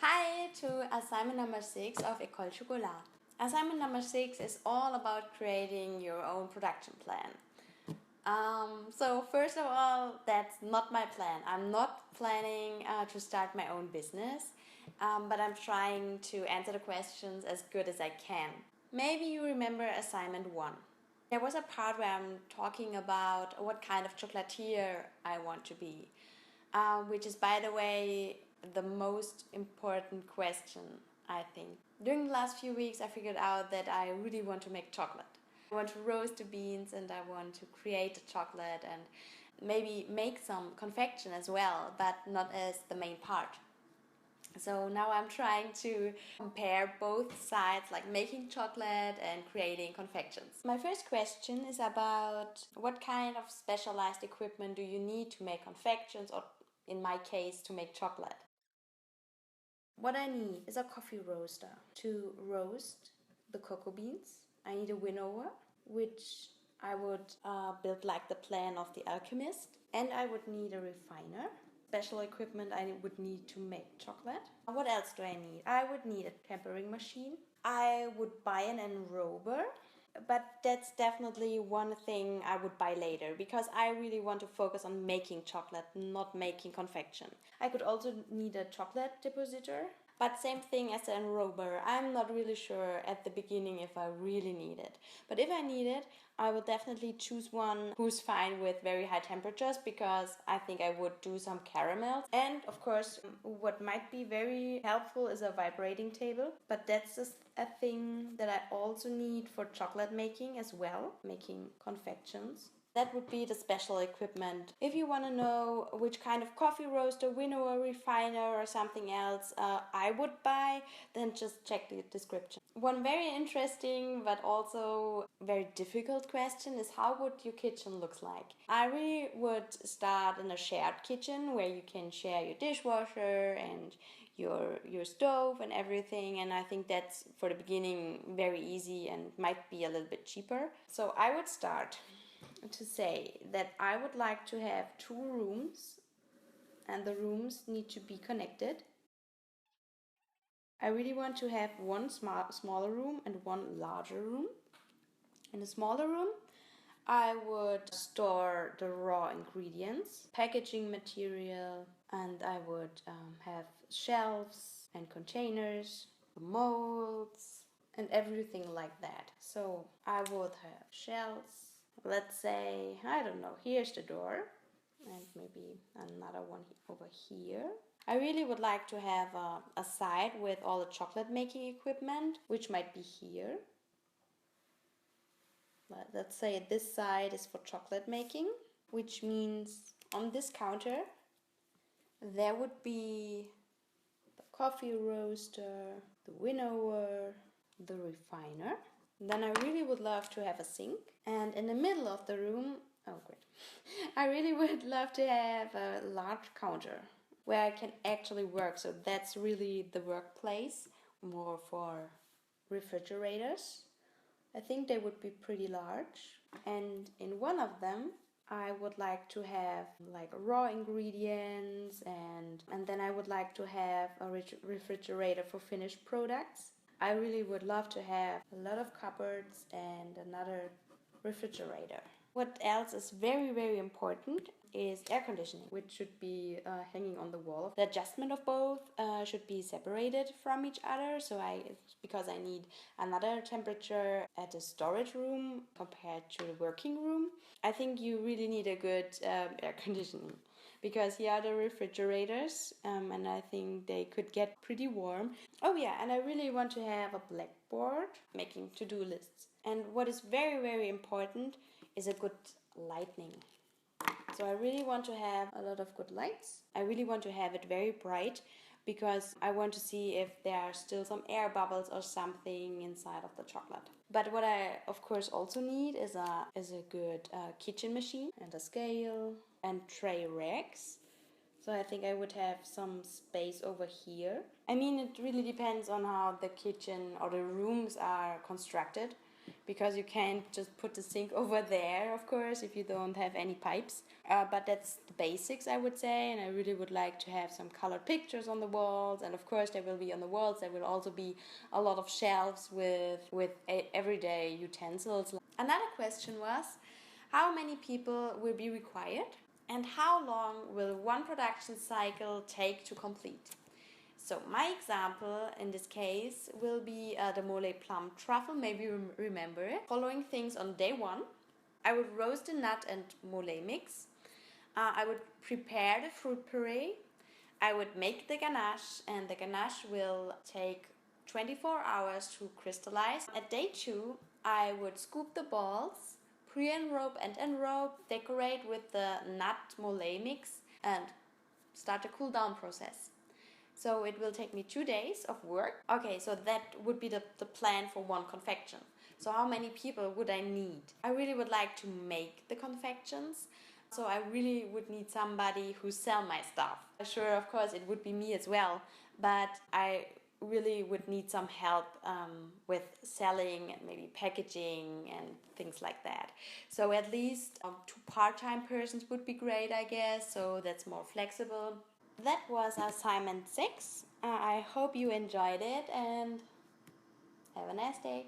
Hi to assignment number 6 of Ecole Chocolat. Assignment number 6 is all about creating your own production plan. So first of all, that's not my plan. I'm not planning to start my own business, but I'm trying to answer the questions as good as I can. Maybe you remember assignment 1. There was a part where I'm talking about what kind of chocolatier I want to be, which is, by the way, the most important question, I think. During the last few weeks, I figured out that I really want to make chocolate. I want to roast the beans and I want to create the chocolate and maybe make some confection as well, but not as the main part. So now I'm trying to compare both sides, like making chocolate and creating confections. My first question is about what kind of specialized equipment do you need to make confections, or in my case, to make chocolate. What I need is a coffee roaster to roast the cocoa beans. I need a winnower, which I would build like the plan of the alchemist. And I would need a refiner. Special equipment I would need to make chocolate. What else do I need? I would need a tempering machine. I would buy an enrober, but that's definitely one thing I would buy later because I really want to focus on making chocolate, not making confection. I could also need a chocolate depositor, but same thing as the enrober. I'm not really sure at the beginning if I really need it. But if I need it, I will definitely choose one who's fine with very high temperatures because I think I would do some caramels. And of course, what might be very helpful is a vibrating table. But that's just a thing that I also need for chocolate making as well, making confections. That would be the special equipment. If you want to know which kind of coffee roaster, winnower, refiner or something else I would buy, then just check the description. One very interesting but also very difficult question is, how would your kitchen look like? I really would start in a shared kitchen where you can share your dishwasher and your stove and everything, and I think that's for the beginning very easy and might be a little bit cheaper. So I would start to say that I would like to have 2 rooms and the rooms need to be connected. I really want to have one smaller room and one larger room. In the smaller room, I would store the raw ingredients, packaging material, and I would have shelves and containers, molds, and everything like that. So I would have shelves. Let's say, I don't know, here's the door, and maybe another one over here. I really would like to have a side with all the chocolate making equipment, which might be here. Let's say this side is for chocolate making, which means on this counter there would be the coffee roaster, the winnower, the refiner. Then I really would love to have a sink. And in the middle of the room, oh great, I really would love to have a large counter where I can actually work. So that's really the workplace, more for refrigerators. I think they would be pretty large. And in one of them, I would like to have like raw ingredients and then I would like to have a refrigerator for finished products. I really would love to have a lot of cupboards and another refrigerator. What else is very, very important is air conditioning, which should be hanging on the wall. The adjustment of both should be separated from each other, because I need another temperature at the storage room compared to the working room. I think you really need a good air conditioning, because here are the refrigerators and I think they could get pretty warm. Oh yeah, and I really want to have a blackboard making to-do lists. And what is very, very important is a good lighting. So I really want to have a lot of good lights. I really want to have it very bright because I want to see if there are still some air bubbles or something inside of the chocolate. But what I of course also need is a good kitchen machine and a scale and tray racks. So I think I would have some space over here. I mean, it really depends on how the kitchen or the rooms are constructed, because you can't just put the sink over there, of course, if you don't have any pipes. But that's the basics, I would say, and I really would like to have some colored pictures on the walls, and of course there will be on the walls, there will also be a lot of shelves with everyday utensils. Another question was, how many people will be required, and how long will one production cycle take to complete? So my example in this case will be the mole plum truffle, maybe you remember it. Following things on day 1, I would roast the nut and mole mix. I would prepare the fruit puree. I would make the ganache, and the ganache will take 24 hours to crystallize. At day 2, I would scoop the balls, pre-enrobe and enrobe, decorate with the nut mole mix, and start the cool down process. So it will take me 2 days of work. Okay, so that would be the plan for one confection. So how many people would I need? I really would like to make the confections. So I really would need somebody who sell my stuff. Sure, of course, it would be me as well, but I really would need some help with selling and maybe packaging and things like that. So at least 2 part-time persons would be great, I guess, so that's more flexible. That was assignment 6. I hope you enjoyed it, and have a nice day.